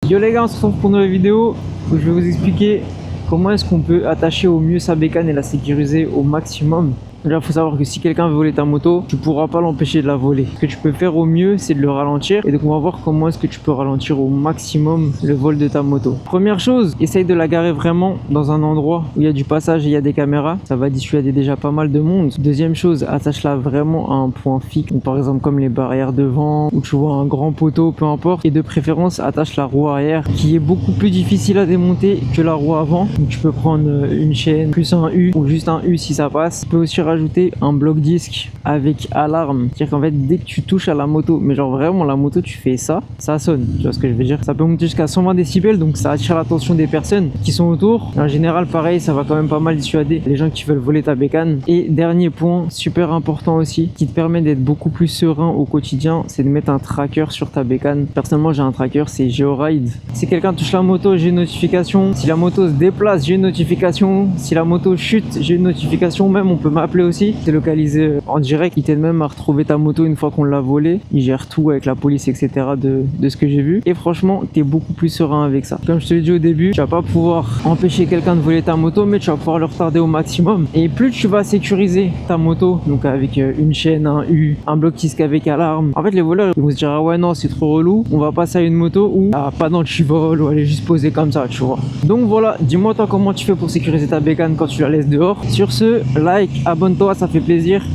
Yo les gars, on se retrouve pour une nouvelle vidéo où je vais vous expliquer comment est-ce qu'on peut attacher au mieux sa bécane et la sécuriser au maximum. Déjà, il faut savoir que si quelqu'un veut voler ta moto, tu pourras pas l'empêcher de la voler. Ce que tu peux faire au mieux, c'est de le ralentir. Et donc, on va voir comment est-ce que tu peux ralentir au maximum le vol de ta moto. Première chose, essaye de la garer vraiment dans un endroit où il y a du passage et il y a des caméras. Ça va dissuader déjà pas mal de monde. Deuxième chose, attache-la vraiment à un point fixe. Donc, par exemple, comme les barrières devant, ou tu vois un grand poteau, peu importe. Et de préférence, attache la roue arrière, qui est beaucoup plus difficile à démonter que la roue avant. Donc, tu peux prendre une chaîne, plus un U, ou juste un U si ça passe. Tu peux aussi rajouter un bloc disque avec alarme, c'est-à-dire qu'en fait dès que tu touches à la moto, mais genre vraiment la moto tu fais ça sonne, tu vois ce que je veux dire, ça peut monter jusqu'à 120 décibels, donc ça attire l'attention des personnes qui sont autour. En général pareil, ça va quand même pas mal dissuader les gens qui veulent voler ta bécane. Et dernier point super important aussi qui te permet d'être beaucoup plus serein au quotidien, c'est de mettre un tracker sur ta bécane. Personnellement j'ai un tracker, c'est GeoRide. Si quelqu'un touche la moto, j'ai une notification. Si la moto se déplace, j'ai une notification. Si la moto chute, j'ai une notification. Même on peut m'appeler aussi, c'est localisé en direct. Il t'aide même à retrouver ta moto une fois qu'on l'a volée. Il gère tout avec la police, etc. de ce que j'ai vu. Et franchement, t'es beaucoup plus serein avec ça. Comme je te l'ai dit au début, tu vas pas pouvoir empêcher quelqu'un de voler ta moto, mais tu vas pouvoir le retarder au maximum. Et plus tu vas sécuriser ta moto, donc avec une chaîne, un U, un bloc disque avec alarme, en fait les voleurs ils vont se dire ah ouais non c'est trop relou, on va passer à une moto où pas d'antivol, ou elle est juste posée comme ça, tu vois. Donc voilà, dis-moi toi comment tu fais pour sécuriser ta bécane quand tu la laisses dehors. Sur ce, like, abonne-toi, ça fait plaisir.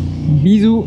Bisous.